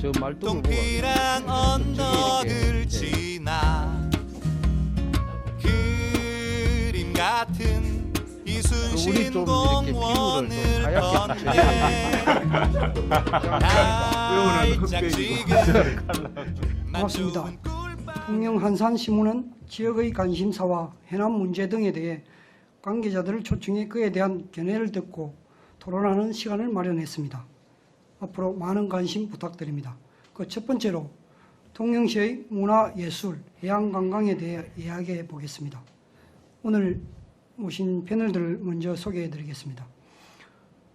저 말뚝을 동피랑 언덕을 지나 그림 같은 이순신 공원을 건네 반갑습니다. 통영 한산신문은 지역의 관심사와 해남 문제 등에 대해 관계자들을 초청해 그에 대한 견해를 듣고 토론하는 시간을 마련했습니다. 앞으로 많은 관심 부탁드립니다. 그 첫 번째로 통영시의 문화예술, 해양관광에 대해 이야기해 보겠습니다. 오늘 모신 패널들을 먼저 소개해 드리겠습니다.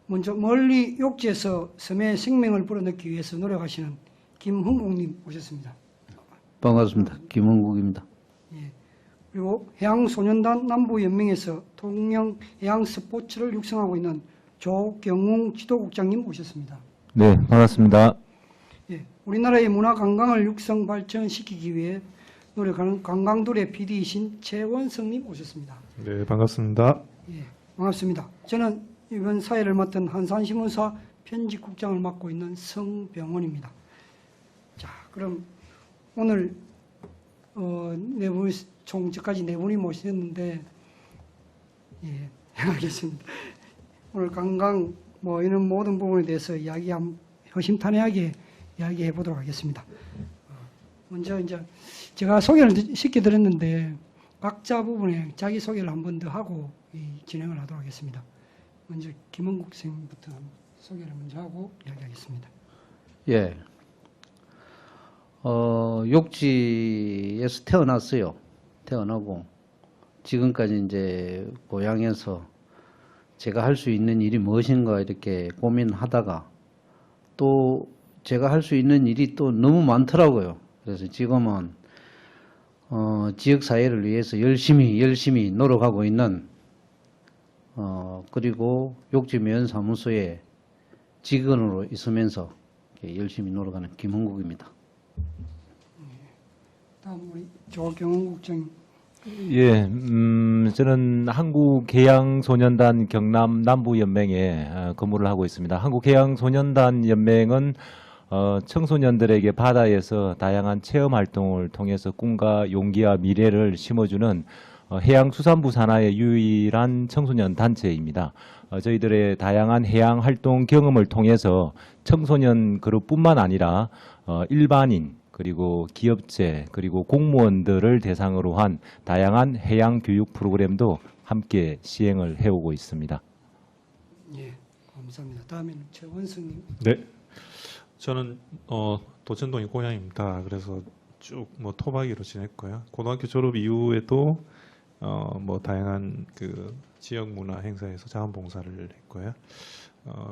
먼저 멀리 욕지에서 섬의 생명을 불어넣기 위해서 노력하시는 김흥국님 오셨습니다. 반갑습니다. 김원국입니다. 예. 그리고 해양소년단 남부연맹에서 통영 해양 스포츠를 육성하고 있는 조경웅 지도국장님 오셨습니다. 네, 반갑습니다. 예. 우리나라의 문화 관광을 육성 발전시키기 위해 노력하는 관광도래 PD이신 최원성님 오셨습니다. 네, 반갑습니다. 예, 반갑습니다. 저는 이번 사회를 맡은 한산신문사 편집국장을 맡고 있는 성병원입니다. 자, 그럼 오늘 네 분, 총 저까지 네 분이 모셨는데, 예, 알겠습니다. 오늘 관광 뭐 이런 모든 부분에 대해서 허심탄회하게 이야기해 보도록 하겠습니다. 먼저 이제 제가 소개를 시켜드렸는데 각자 부분에 자기 소개를 한 번 더 하고 진행을 하도록 하겠습니다. 먼저 김원국 선생님부터 소개를 먼저 하고 이야기하겠습니다. 예. 욕지에서 태어났어요. 태어나고 지금까지 이제 고향에서 제가 할 수 있는 일이 무엇인가 이렇게 고민하다가 또 제가 할 수 있는 일이 또 너무 많더라고요. 그래서 지금은 지역 사회를 위해서 열심히 노력하고 있는 그리고 욕지면사무소에 직원으로 있으면서 열심히 노력하는 김흥국입니다. 다음 우리 조경훈 국장님. 예, 저는 한국해양소년단 경남 남부연맹에 근무를 하고 있습니다. 한국해양소년단 연맹은 청소년들에게 바다에서 다양한 체험 활동을 통해서 꿈과 용기와 미래를 심어주는 해양수산부 산하의 유일한 청소년 단체입니다. 저희들의 다양한 해양 활동 경험을 통해서 청소년 그룹뿐만 아니라 일반인 그리고 기업체 그리고 공무원들을 대상으로 한 다양한 해양 교육 프로그램도 함께 시행을 해오고 있습니다. 예, 감사합니다. 다음에는 최원성님. 네, 저는 도천동이 고향입니다. 그래서 쭉 뭐 토박이로 지냈고요. 고등학교 졸업 이후에도 뭐 다양한 그 지역 문화 행사에서 자원봉사를 했고요.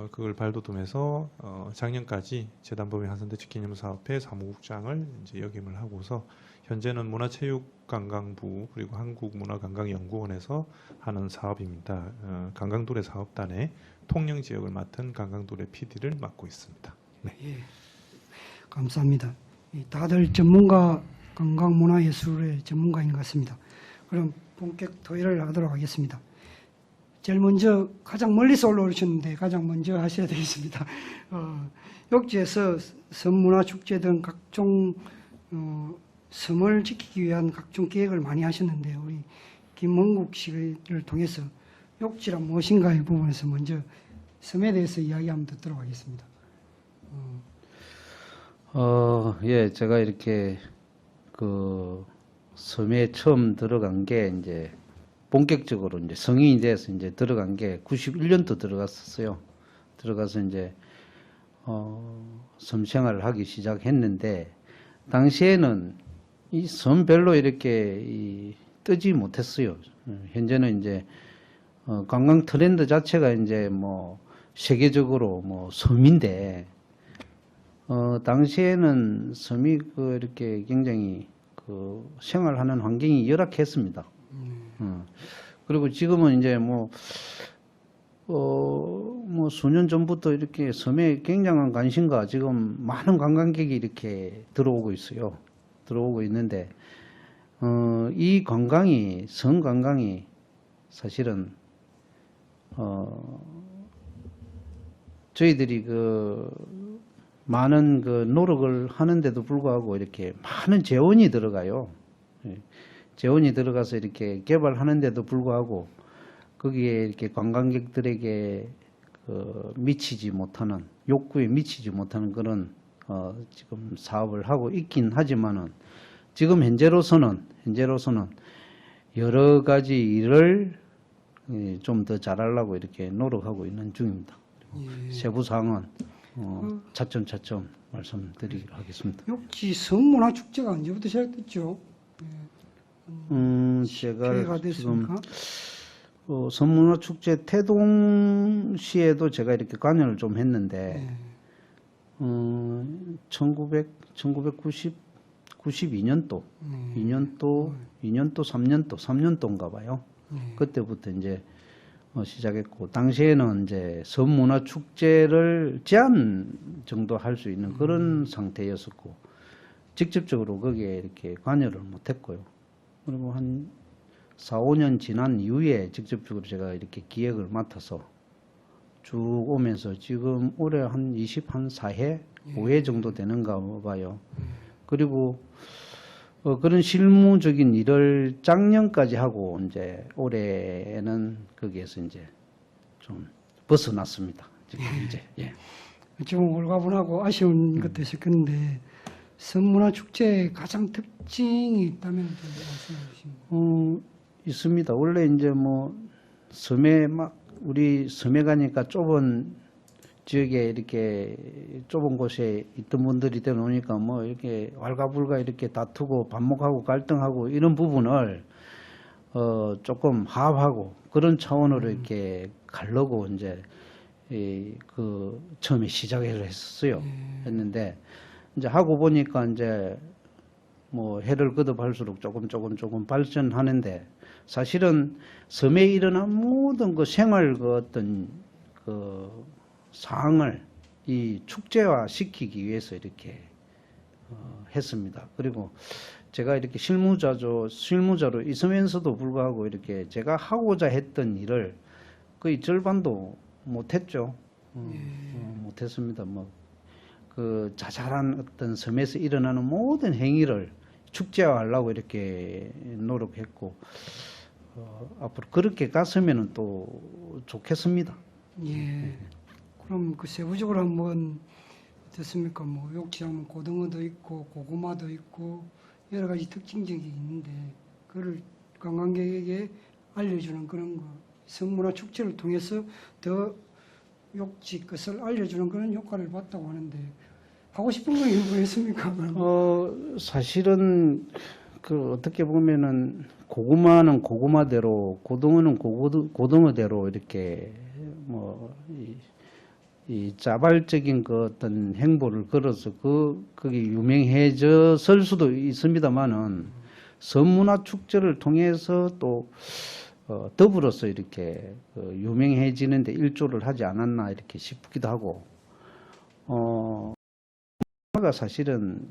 그걸 발돋움해서 작년까지 재단법인 한산대책기념사업회 사무국장을 이제 역임을 하고서 현재는 문화체육관광부 그리고 한국문화관광연구원에서 하는 사업입니다. 관광도래 사업단의 통영 지역을 맡은 관광도래 PD를 맡고 있습니다. 네. 예, 감사합니다. 다들 전문가, 관광문화예술의 전문가인 것 같습니다. 그럼 본격 토의를 하도록 하겠습니다. 제일 먼저 가장 멀리서 올라오셨는데 가장 먼저 하셔야 되겠습니다. 욕지에서 섬문화축제 등 각종 섬을 지키기 위한 각종 계획을 많이 하셨는데 우리 김원국 씨를 통해서 욕지란 무엇인가의 부분에서 먼저 섬에 대해서 이야기 한번 듣도록 하겠습니다. 예, 제가 이렇게 그 섬에 처음 들어간 게 이제 본격적으로 이제 성인이 돼서 이제 들어간 게 91년도 들어갔었어요. 들어가서 이제 섬 생활을 하기 시작했는데 당시에는 이 섬별로 이렇게 뜨지 못했어요. 현재는 이제 관광 트렌드 자체가 이제 뭐 세계적으로 뭐 섬인데 당시에는 섬이 그 이렇게 굉장히 그 생활하는 환경이 열악했습니다. 그리고 지금은 이제 뭐 수년 전부터 이렇게 섬에 굉장한 관심과 지금 많은 관광객이 이렇게 들어오고 있어요. 들어오고 있는데, 이 관광이, 섬 관광이 사실은, 저희들이 많은 그 노력을 하는데도 불구하고 이렇게 많은 재원이 들어가요. 예. 재원이 들어가서 이렇게 개발하는데도 불구하고 거기에 이렇게 관광객들에게 미치지 못하는, 욕구에 미치지 못하는 그런 지금 사업을 하고 있긴 하지만은 지금 현재로서는 여러 가지 일을 좀 더 잘하려고 이렇게 노력하고 있는 중입니다. 예. 세부 사항은 차츰 말씀드리기로 하겠습니다. 욕지 성문화 축제가 언제부터 시작됐죠? 제가 개회가 지금 됐습니까? 선문화 축제 태동시에도 제가 이렇게 관여를 좀 했는데, 예. 1992년도, 2년도, 3년도인가 봐요. 예. 그때부터 이제 시작했고, 당시에는 이제 선문화 축제를 제한 정도 할 수 있는 그런 상태였었고, 직접적으로 거기에 이렇게 관여를 못했고요. 그리고 한 4, 5년 지난 이후에 직접적으로 제가 이렇게 기획을 맡아서 쭉 오면서 지금 올해 한 24회, 5회 정도 되는가 봐요. 그리고 그런 실무적인 일을 작년까지 하고 이제 올해는 거기에서 이제 좀 벗어났습니다. 지금 이제 예. 좀 홀가분하고 아쉬운 것도 있었겠는데 선문화 축제의 가장 특징이 있다면 좀 말씀해 주시면. 있습니다. 원래 이제 뭐 우리 섬에 가니까 좁은 지역에 이렇게 좁은 곳에 있던 분들이 되노니까 뭐 이렇게 왈가불가 이렇게 다투고 반목하고 갈등하고 이런 부분을 조금 화합하고 그런 차원으로 이렇게 가려고 이제 처음에 시작을 했었어요. 했는데 이제 하고 보니까 이제 뭐 해를 거듭할수록 조금 발전하는데 사실은 섬에 일어난 모든 그 생활 어떤 사항을 이 축제화 시키기 위해서 이렇게 했습니다. 그리고 제가 이렇게 실무자로 있으면서도 불구하고 이렇게 제가 하고자 했던 일을 거의 절반도 못했죠. 못했습니다. 그 자잘한 어떤 섬에서 일어나는 모든 행위를 축제화하려고 이렇게 노력했고 앞으로 그렇게 갔으면 또 좋겠습니다. 예. 그럼 그 세부적으로 한번 어떻습니까? 뭐 욕지하면 고등어도 있고 고구마도 있고 여러 가지 특징적이 있는데 그를 관광객에게 알려주는 그런 거 성문화 축제를 통해서 더 욕지 것을 알려주는 그런 효과를 봤다고 하는데 하고 싶은 거 뭐였습니까? 사실은 어떻게 보면은 고구마는 고구마대로 고등어는 고등어대로 이렇게 이 자발적인 그 어떤 행보를 걸어서 그게 유명해졌을 수도 있습니다만은 선문화 축제를 통해서 또 더불어서 이렇게 유명해지는데 일조를 하지 않았나 이렇게 싶기도 하고 가 사실은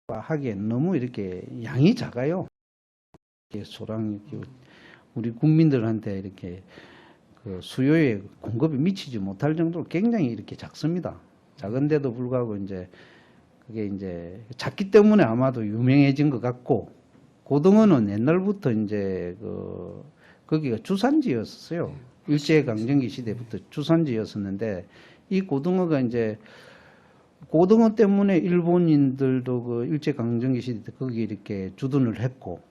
하기엔 너무 이렇게 양이 작아요. 소랑 우리 국민들한테 이렇게 수요에 공급이 미치지 못할 정도로 굉장히 이렇게 작습니다. 작은데도 불구하고 이제 그게 이제 작기 때문에 아마도 유명해진 것 같고 고등어는 옛날부터 이제 거기가 주산지였어요. 일제강점기 시대부터 주산지였었는데 이 고등어가 이제 고등어 때문에 일본인들도 일제강점기 시대 때 거기 이렇게 주둔을 했고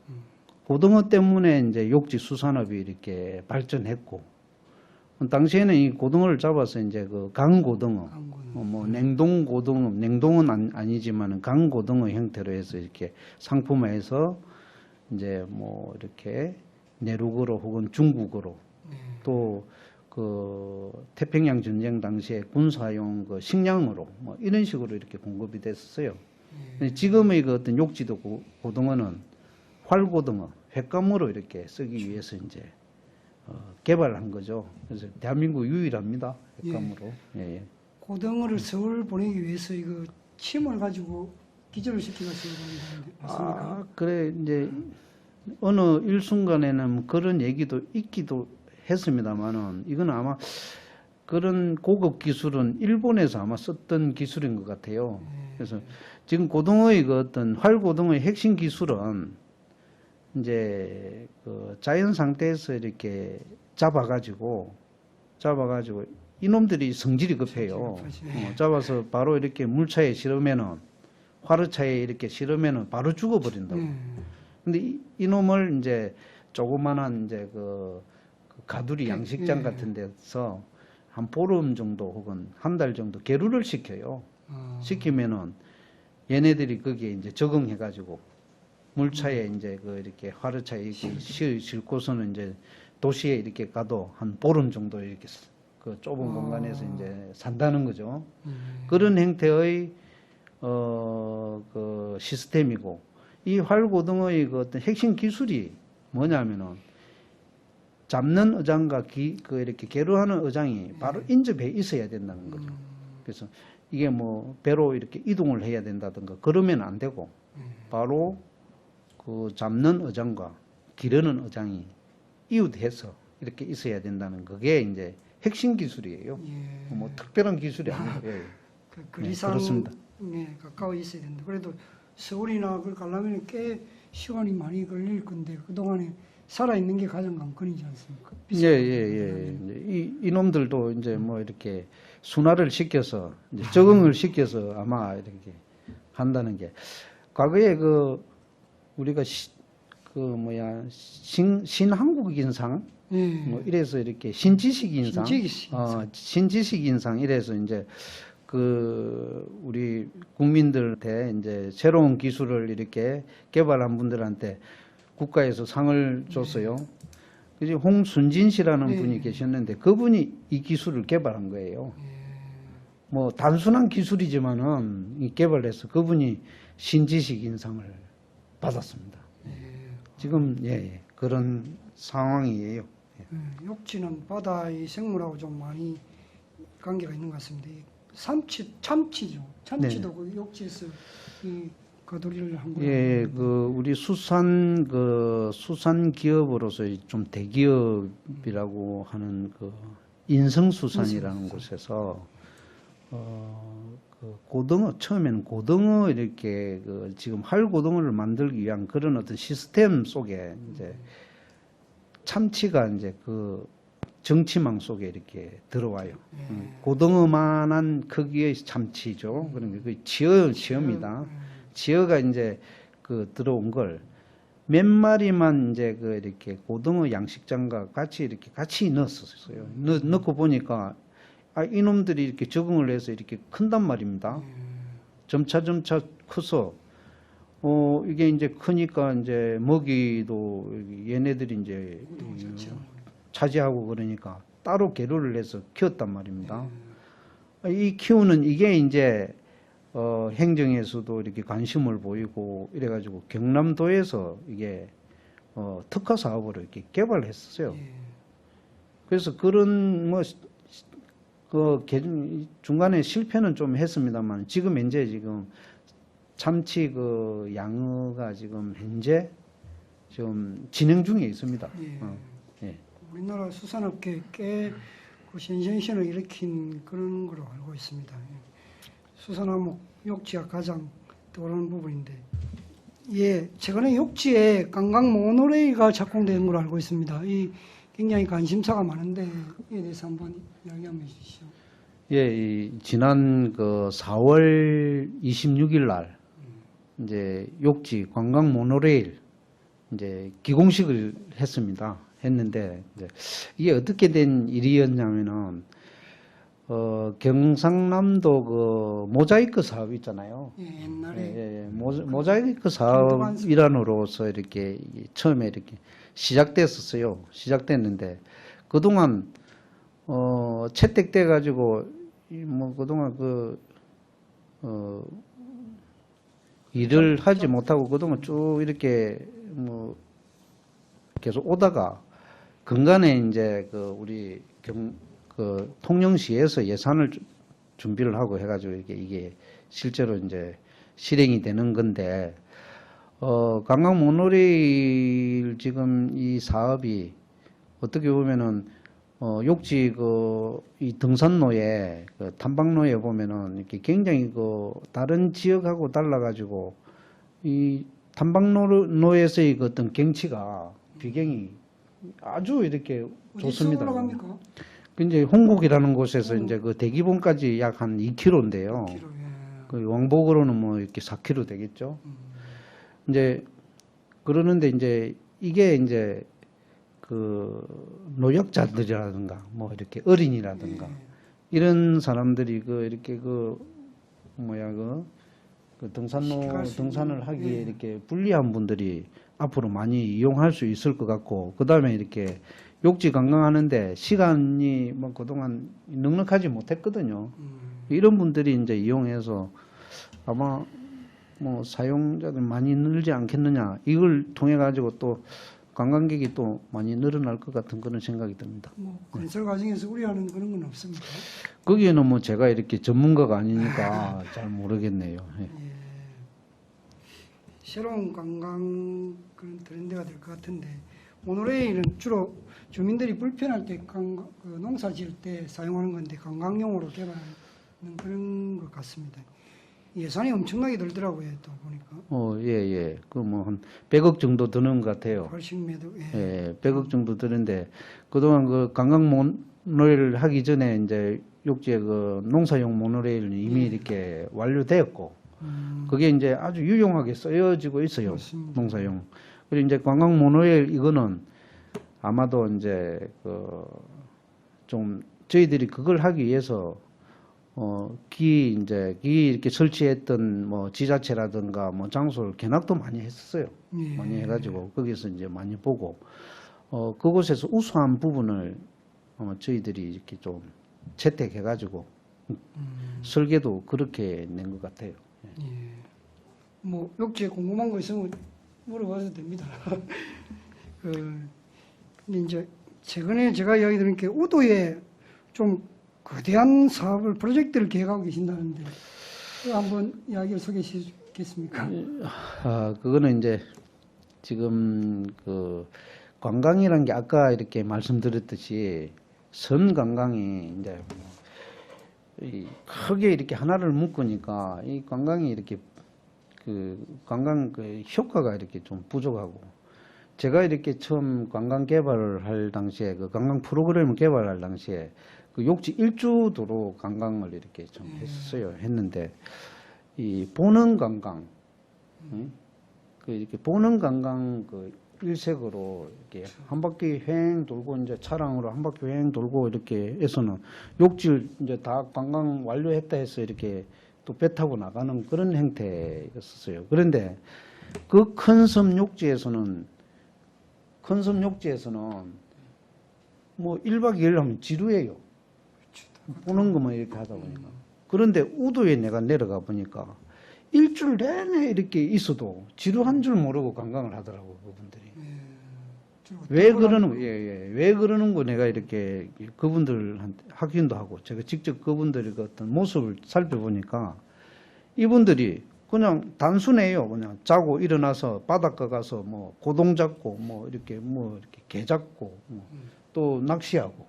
고등어 때문에 이제 욕지 수산업이 이렇게 발전했고 당시에는 이 고등어를 잡아서 이제 강고등어, 뭐 냉동고등어, 냉동은 아니지만 강고등어 형태로 해서 이렇게 상품화해서 이제 뭐 이렇게 내륙으로 혹은 중국으로 또 태평양 전쟁 당시에 군사용 식량으로 뭐 이런 식으로 이렇게 공급이 됐었어요. 지금의 어떤 욕지도 고등어는 활고등어, 횟감으로 이렇게 쓰기 위해서 이제 개발한 거죠. 그래서 대한민국 유일합니다. 횟감으로. 예. 고등어를 서울 보내기 위해서 이거 침을 가지고 기절을 시켜가지고 그러는데 맞습니까? 그래 이제 어느 일순간에는 그런 얘기도 있기도 했습니다만은 이건 아마 그런 고급 기술은 일본에서 아마 썼던 기술인 것 같아요. 그래서 지금 고등어의 그 어떤 활고등어의 핵심 기술은 이제 그 자연 상태에서 이렇게 잡아가지고 이놈들이 성질이 급해요. 잡아서 바로 이렇게 물차에 실으면은 화르차에 이렇게 실으면은 바로 죽어버린다고. 근데 이놈을 이제 조그만한 이제 그 가두리 양식장 같은 데서 한 보름 정도 혹은 한 달 정도 계류를 시켜요. 시키면은 얘네들이 거기에 이제 적응해가지고 물차에 이제 그 이렇게 화르차에 이렇게 싣고서는 이제 도시에 이렇게 가도 한 보름 정도 이렇게 그 좁은 공간에서 이제 산다는 거죠. 그런 형태의 그 시스템이고 이 활고등어의 그 어떤 핵심 기술이 뭐냐면은 잡는 어장과 그 이렇게 계류하는 어장이 바로 인접해 있어야 된다는 거죠. 그래서 이게 뭐 배로 이렇게 이동을 해야 된다든가 그러면 안 되고 바로 그 잡는 어장과 기르는 어장이 이웃해서 이렇게 있어야 된다는 그게 이제 핵심 기술이에요. 뭐 특별한 기술이 아니에요. 예. 그리상에 그렇습니다. 가까워 있어야 된다. 그래도 서울이나 그걸 가려면 꽤 시간이 많이 걸릴 건데 그동안에 살아있는 게 가장 관건이지 않습니까? 이놈들도 이제 뭐 이렇게 순화를 시켜서 이제 적응을 시켜서 아마 이렇게 한다는 게 과거에 그 우리가 신한국인상 뭐 이래서 이렇게 신지식인상 신지식인상 이래서 이제 그 우리 국민들한테 이제 새로운 기술을 이렇게 개발한 분들한테 국가에서 상을 줬어요. 그래서 홍순진 씨라는 분이 계셨는데 그분이 이 기술을 개발한 거예요. 뭐 단순한 기술이지만은 이 개발해서 그분이 신지식 인상을 받았습니다. 지금 그런 상황이에요. 육지는 바다의 생물하고 좀 많이 관계가 있는 것 같습니다. 참치죠. 참치도 그 육지에서 이 가두리를 한 거예요. 그 우리 수산 기업으로서 좀 대기업이라고 하는 그 인성수산이라는 곳에서 그 고등어 처음에는 고등어 이렇게 그 지금 활고등어를 만들기 위한 그런 어떤 시스템 속에 이제 참치가 이제 그 정치망 속에 이렇게 들어와요. 고등어만한 크기의 참치죠. 그러니까 그 지어입니다. 지어가 이제 그 들어온 걸 몇 마리만 이제 그 이렇게 고등어 양식장과 같이 넣었었어요. 넣고 보니까 이놈들이 이렇게 적응을 해서 이렇게 큰단 말입니다. 점차 커서 이게 이제 크니까 이제 먹이도 얘네들이 이제 차지하고 그러니까 따로 계류를 해서 키웠단 말입니다. 이 키우는 이게 이제 행정에서도 이렇게 관심을 보이고 이래가지고 경남도에서 이게 특화 사업으로 이렇게 개발했었어요. 그래서 그런 뭐 중간에 실패는 좀 했습니다만 지금 참치 그 양어가 지금 현재 좀 진행 중에 있습니다. 우리나라 수산업계 꽤 그 센세이션을 일으킨 그런 걸로 알고 있습니다. 수산화목 육지가 가장 떠오르는 부분인데, 최근에 육지에 관광 모노레일가 착공된 걸로 알고 있습니다. 이 굉장히 관심사가 많은데 이에 대해서 한번 이야기 한번 해주시죠. 지난 그 4월 26일 날 이제 육지 관광 모노레일 이제 기공식을 했는데 이게 어떻게 된 일이었냐면은 경상남도 그 모자이크 사업 있잖아요. 옛날에 모자이크 사업 일환으로서 이렇게 처음에 이렇게 시작됐는데 그동안 채택돼 가지고 뭐 그동안 일을 하지 못하고 그동안 쭉 이렇게 뭐 계속 오다가 근간에 이제 우리 통영시에서 예산을 준비를 하고 해가지고 이게 실제로 이제 실행이 되는 건데, 관광 모노레일 지금 이 사업이 어떻게 보면은 욕지 이 등산로에 탐방로에 보면은 이렇게 굉장히 다른 지역하고 달라가지고 이 탐방로에서의 어떤 경치가 비경이 아주 이렇게 어디서 좋습니다. 올라갑니까? 이제 홍곡이라는 곳에서 이제 그 대기본까지 약 한 2km인데요. 키로, 예. 그 왕복으로는 뭐 이렇게 4km 되겠죠. 이제 그러는데 이제 이게 이제 그 노약자들이라든가 뭐 이렇게 어린이라든가 이런 사람들이 이렇게 등산을 하기에 이렇게 불리한 분들이 앞으로 많이 이용할 수 있을 것 같고, 그 다음에 이렇게 욕지 관광하는데 시간이 뭐 그동안 넉넉하지 못했거든요. 이런 분들이 이제 이용해서 아마 뭐 사용자들 많이 늘지 않겠느냐, 이걸 통해 가지고 또 관광객이 또 많이 늘어날 것 같은 그런 생각이 듭니다. 뭐 건설 과정에서 우려하는 그런 건 없습니까? 거기에는 뭐 제가 이렇게 전문가가 아니니까 잘 모르겠네요. 예. 예. 새로운 관광 그런 트렌드가 될 것 같은데, 모노레일은 주로 주민들이 불편할 때 농사 지을 때 사용하는 건데 관광용으로 개발하는 그런 것 같습니다. 예산이 엄청나게 들더라고요, 또 보니까. 예. 그 뭐 한 100억 정도 드는 것 같아요. 80m. 예. 예, 100억 정도 드는데 그동안 그 관광 모노레일을 하기 전에 이제 욕지에 그 농사용 모노레일은 이미 이렇게 완료되었고, 그게 이제 아주 유용하게 쓰여지고 있어요. 맞습니다. 농사용. 그리고 이제 관광 모노레일 이거는 아마도 이제 좀 저희들이 그걸 하기 위해서 기 이렇게 설치했던 뭐 지자체라든가 뭐 장소를 견학도 많이 했었어요. 예. 많이 해가지고 거기서 이제 많이 보고 그곳에서 우수한 부분을 저희들이 이렇게 좀 채택해가지고 설계도 그렇게 낸 것 같아요. 예. 뭐 욕지에 궁금한 거 있으면 물어봐도 됩니다. 근데 이제 최근에 제가 이야기 들은 게 우도에 좀 거대한 사업을 프로젝트를 계획하고 계신다는데 그거 한번 이야기를 소개해 주시겠습니까? 그거는 이제 지금 그 관광이라는 게 아까 이렇게 말씀드렸듯이 선 관광이 이제 크게 이렇게 하나를 묶으니까 이 관광이 이렇게 관광 효과가 이렇게 좀 부족하고, 제가 이렇게 처음 관광 개발을 할 당시에 그 관광 프로그램을 개발할 당시에 그 욕지 일주도로 관광을 이렇게 좀 했는데 이 보는 관광, 이렇게 보는 관광 일색으로 이렇게 한 바퀴 횡 돌고 이제 차량으로 한 바퀴 횡 돌고 이렇게 해서는 욕지를 이제 다 관광 완료했다 해서 이렇게 또 배 타고 나가는 그런 형태였었어요. 그런데 그 큰 섬 욕지에서는 뭐 1박 2일 하면 지루해요. 보는 것만 이렇게 하다 보니까. 그런데 우도에 내가 내려가 보니까 일주일 내내 이렇게 있어도 지루한 줄 모르고 관광을 하더라고요, 그분들이. 왜 그러는 거 내가 이렇게 그분들한테 확인도 하고 제가 직접 그분들의 그 어떤 모습을 살펴보니까 이분들이 그냥 단순해요. 그냥 자고 일어나서 바닷가 가서 뭐 고동 잡고 뭐 이렇게 개 잡고 또 낚시하고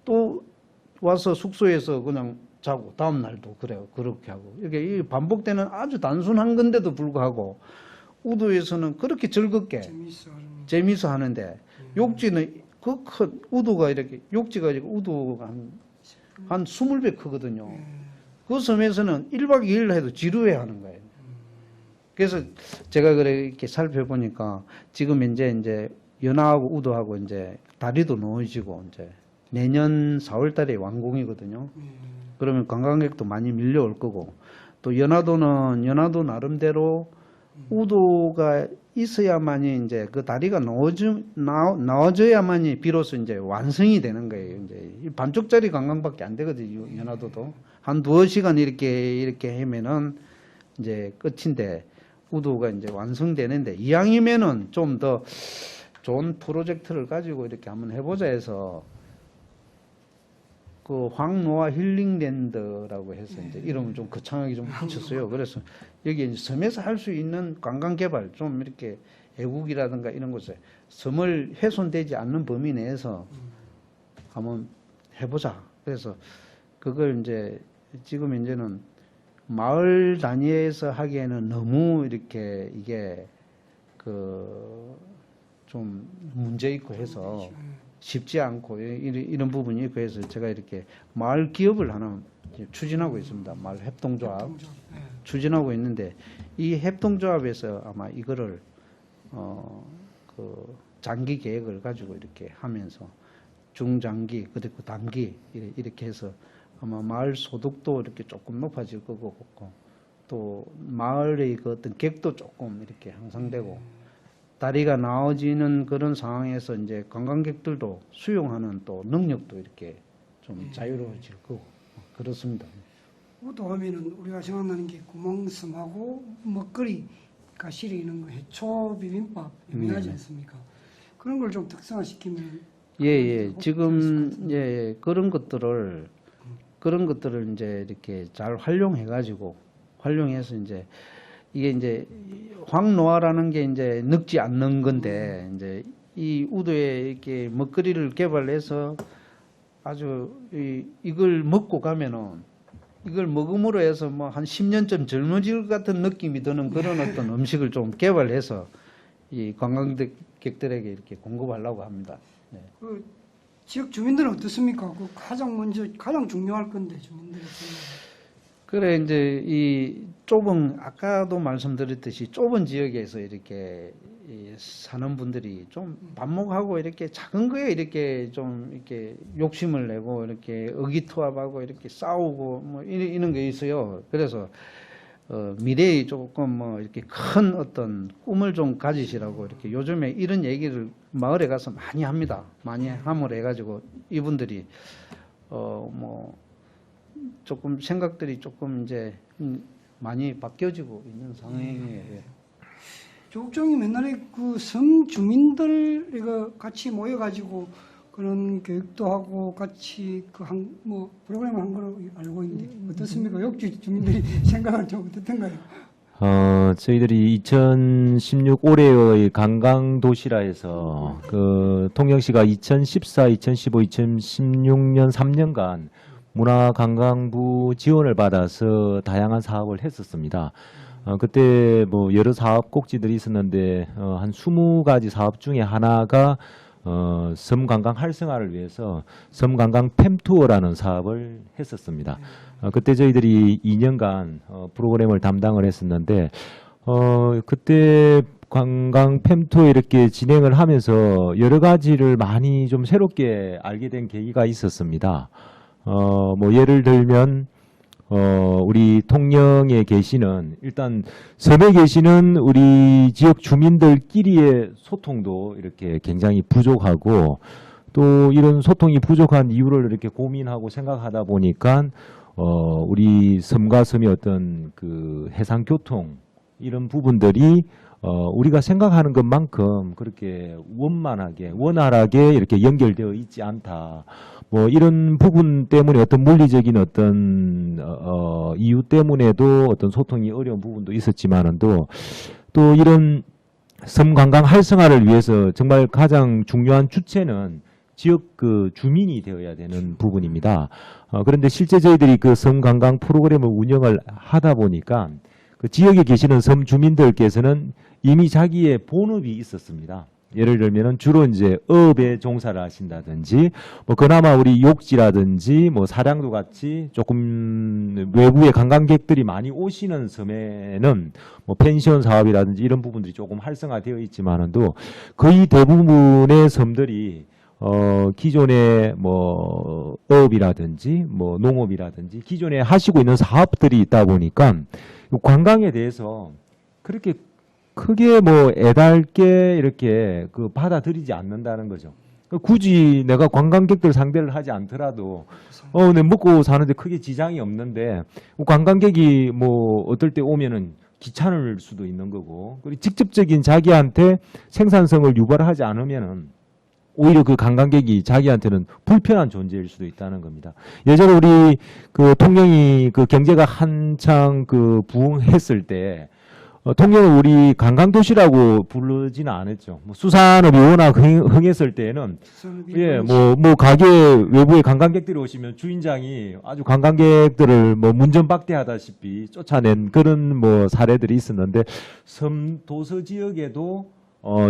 또 와서 숙소에서 그냥 자고 다음 날도 그래요. 그렇게 하고 이게 반복되는 아주 단순한 건데도 불구하고 우도에서는 그렇게 즐겁게 재미있어 하는데 욕지는 그 큰 우도가 이렇게 욕지가 우도가 한 20배 크거든요. 그 섬에서는 1박 2일 해도 지루해 하는 거예요. 그래서 제가 이렇게 살펴보니까 지금 이제 연하하고 우도하고 이제 다리도 놓여지고 이제 내년 4월 달에 완공이거든요. 그러면 관광객도 많이 밀려올 거고, 또 연화도는 연화도 나름대로 우도가 있어야만이 이제 그 다리가 나와줘야만이 비로소 이제 완성이 되는 거예요. 이제 반쪽짜리 관광밖에 안 되거든요. 연화도도 한 2시간 이렇게 하면은 이제 끝인데 우도가 이제 완성되는데 이왕이면은 좀 더 좋은 프로젝트를 가지고 이렇게 한번 해보자 해서 그 황노아 힐링랜드라고 해서 이제 이름을 좀 거창하게 좀 붙였어요. 그래서 여기 이제 섬에서 할 수 있는 관광 개발 좀 이렇게 애국이라든가 이런 곳에 섬을 훼손되지 않는 범위 내에서 한번 해보자. 그래서 그걸 이제 지금 이제는 마을 단위에서 하기에는 너무 이렇게 이게 그 좀 문제 있고 해서 쉽지 않고 이런 부분이 있고 해서 제가 이렇게 마을 기업을 하나 이제 추진하고 있습니다. 마을 협동조합 예. 추진하고 있는데 이 협동조합에서 아마 이거를 그 장기 계획을 가지고 이렇게 하면서 중장기 그리고 단기 이렇게 해서 아마 마을 소득도 이렇게 조금 높아질 거고 또 마을의 그 어떤 객도 조금 이렇게 향상되고 다리가 나아지는 그런 상황에서 이제 관광객들도 수용하는 또 능력도 이렇게 좀 자유로워질 거고 그렇습니다. 우도 하면은 우리가 생각나는 게 구멍섬하고 먹거리가 실이 있는 거 해초 비빔밥 유명하지 않습니까? 그런 걸 좀 특성화시키면 예. 지금 예 그런 것들을 이제 이렇게 잘 활용해서 이제 이게 이제 황노화라는 게 이제 늙지 않는 건데 이제 이 우도에 이렇게 먹거리를 개발해서 아주 이걸 먹고 가면은 이걸 먹음으로 해서 뭐 한 10년쯤 젊어질 것 같은 느낌이 드는 그런 어떤 음식을 좀 개발해서 이 관광객들에게 이렇게 공급하려고 합니다. 네. 그 지역 주민들은 어떻습니까? 그 가장 중요할 건데 주민들의 생각은. 그래 이제 이 좁은 아까도 말씀드렸듯이 좁은 지역에서 이렇게 사는 분들이 좀 반목하고 이렇게 작은 거에 이렇게 좀 이렇게 욕심을 내고 이렇게 의기투합하고 이렇게 싸우고 뭐 이런 게 있어요. 그래서 미래에 조금 뭐 이렇게 큰 어떤 꿈을 좀 가지시라고 이렇게 요즘에 이런 얘기를 마을에 가서 많이 합니다. 많이 함을 해가지고 이분들이 뭐 조금 생각들이 조금 이제 많이 바뀌어지고 있는 상황이에요. 조국장님 옛날에 그 섬 주민들 이거 같이 모여가지고 그런 교육도 하고 같이 그 뭐 프로그램을 한 걸로 알고 있는데 어떻습니까? 역주 주민들이 생각은 좀 어떻던가요? 저희들이 2016 올해의 관광도시라 해서 그 통영시가 2014, 2015, 2016년 3년간 문화관광부 지원을 받아서 다양한 사업을 했었습니다. 그때 뭐 여러 사업 꼭지들이 있었는데 한 20가지 사업 중에 하나가 섬 관광 활성화를 위해서 섬 관광 팸투어라는 사업을 했었습니다. 그때 저희들이 2년간 프로그램을 담당을 했었는데 그때 관광 팸투어 이렇게 진행을 하면서 여러 가지를 많이 좀 새롭게 알게 된 계기가 있었습니다. 뭐 예를 들면 우리 통영에 계시는 일단 섬에 계시는 우리 지역 주민들끼리의 소통도 이렇게 굉장히 부족하고 또 이런 소통이 부족한 이유를 이렇게 고민하고 생각하다 보니까 우리 섬과 섬의 어떤 그 해상 교통 이런 부분들이 우리가 생각하는 것만큼 그렇게 원활하게 이렇게 연결되어 있지 않다. 뭐 이런 부분 때문에 어떤 물리적인 어떤 이유 때문에도 어떤 소통이 어려운 부분도 있었지만은 또 이런 섬 관광 활성화를 위해서 정말 가장 중요한 주체는 지역 그 주민이 되어야 되는 부분입니다. 그런데 실제 저희들이 그 섬 관광 프로그램을 운영을 하다 보니까 그 지역에 계시는 섬 주민들께서는 이미 자기의 본업이 있었습니다. 예를 들면은 주로 이제 어업에 종사를 하신다든지, 뭐 그나마 우리 욕지라든지, 뭐 사량도 같이 조금 외부의 관광객들이 많이 오시는 섬에는 뭐 펜션 사업이라든지 이런 부분들이 조금 활성화되어 있지만은도 거의 대부분의 섬들이 기존에 뭐 어업이라든지 뭐 농업이라든지 기존에 하시고 있는 사업들이 있다 보니까 관광에 대해서 그렇게 크게 뭐 애달게 이렇게 그 받아들이지 않는다는 거죠. 굳이 내가 관광객들 상대를 하지 않더라도 내 먹고 사는데 크게 지장이 없는데 관광객이 뭐 어떨 때 오면은 귀찮을 수도 있는 거고 그리고 직접적인 자기한테 생산성을 유발하지 않으면은 오히려 그 관광객이 자기한테는 불편한 존재일 수도 있다는 겁니다. 예전에 우리 그 통영이 그 경제가 한창 그 부흥했을 때 통영을 우리 관광도시라고 부르지는 않았죠. 뭐 수산업이 워낙 흥했을 때는 예, 뭐 가게 외부에 관광객들이 오시면 주인장이 아주 관광객들을 뭐 문전박대하다시피 쫓아낸 그런 뭐 사례들이 있었는데 섬 도서 지역에도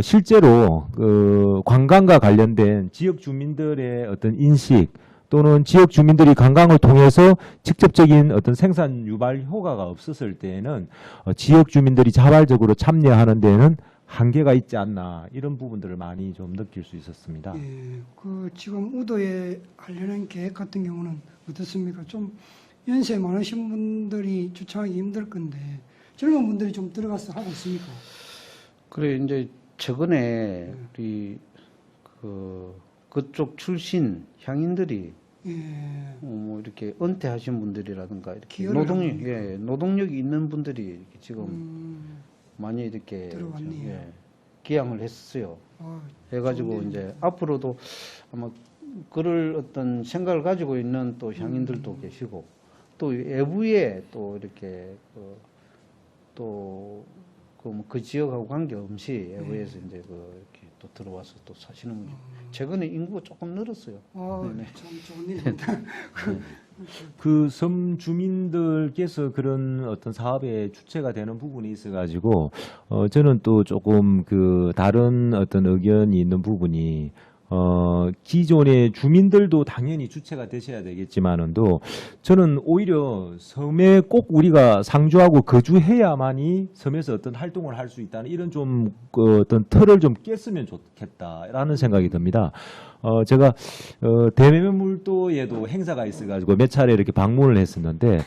실제로 그 관광과 관련된 지역 주민들의 어떤 인식 또는 지역 주민들이 관광을 통해서 직접적인 어떤 생산 유발 효과가 없었을 때에는 지역 주민들이 자발적으로 참여하는 데에는 한계가 있지 않나 이런 부분들을 많이 좀 느낄 수 있었습니다. 예, 그 지금 우도에 관련한 계획 같은 경우는 어떻습니까? 좀 연세 많으신 분들이 주창하기 힘들 건데 젊은 분들이 좀 들어가서 하고 있습니까? 그래 이제 최근에 우리 그쪽 출신 향인들이 예, 뭐 이렇게 은퇴하신 분들이라든가 이렇게 기여를 노동력이 있는 분들이 이렇게 지금 많이 이렇게 들어왔네요. 기양을 했어요. 해가지고 좋네요. 이제 앞으로도 아마 그럴 어떤 생각을 가지고 있는 또 향인들도 계시고 또 외부에 또 이렇게 그 지역하고 관계없이 외부에서 이제 이렇게 또 들어와서 또 사시는 분이 최근에 인구가 조금 늘었어요. 네네. 참 좋은 일입니다. 그 섬 주민들께서 그런 어떤 사업의 주체가 되는 부분이 있어가지고 저는 또 조금 그 다른 어떤 의견이 있는 부분이 기존의 주민들도 당연히 주체가 되셔야 되겠지만은도 저는 오히려 섬에 꼭 우리가 상주하고 거주해야만이 섬에서 어떤 활동을 할 수 있다는 이런 좀 어떤 틀을 좀 깼으면 좋겠다라는 생각이 듭니다. 제가 대매물도에도 행사가 있어가지고 몇 차례 이렇게 방문을 했었는데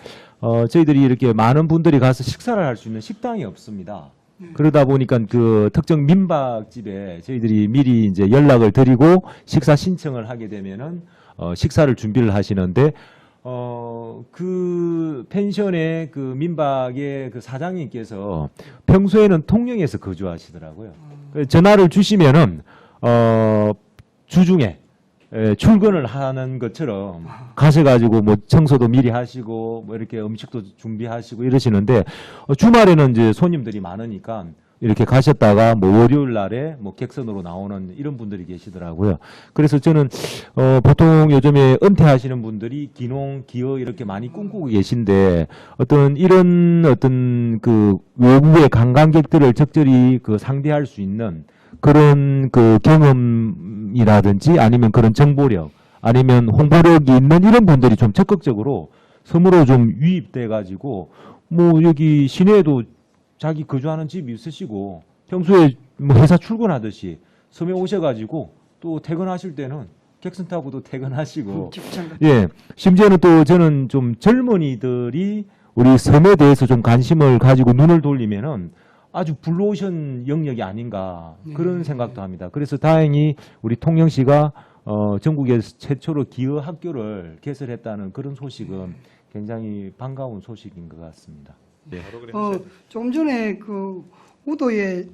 저희들이 이렇게 많은 분들이 가서 식사를 할 수 있는 식당이 없습니다. 그러다 보니까 그 특정 민박집에 저희들이 미리 이제 연락을 드리고 식사 신청을 하게 되면은 식사를 준비를 하시는데 그 펜션의 그 민박의 그 사장님께서 평소에는 통영에서 거주하시더라고요. 그래서 전화를 주시면은 주중에 출근을 하는 것처럼 가셔가지고 뭐 청소도 미리 하시고 뭐 이렇게 음식도 준비하시고 이러시는데 주말에는 이제 손님들이 많으니까 이렇게 가셨다가 뭐 월요일 날에 뭐 객선으로 나오는 이런 분들이 계시더라고요. 그래서 저는 보통 요즘에 은퇴하시는 분들이 기농, 기여 이렇게 많이 꿈꾸고 계신데 어떤 이런 어떤 그 외부의 관광객들을 적절히 그 상대할 수 있는 그런 그 경험이라든지 아니면 그런 정보력 아니면 홍보력이 있는 이런 분들이 좀 적극적으로 섬으로 좀 유입돼 가지고 뭐 여기 시내에도 자기 거주하는 집이 있으시고 평소에 뭐 회사 출근하듯이 섬에 오셔가지고 또 퇴근하실 때는 객선 타고도 퇴근하시고 예 심지어는 또 저는 좀 젊은이들이 우리 섬에 대해서 좀 관심을 가지고 눈을 돌리면은 아주 블루오션 영역이 아닌가 그런 생각도 합니다. 그래서 다행히 우리 통영시가 전국에서 최초로 기여 학교를 개설했다는 그런 소식은 굉장히 반가운 소식인 것 같습니다. 네. 바로 조금 전에 그 우도에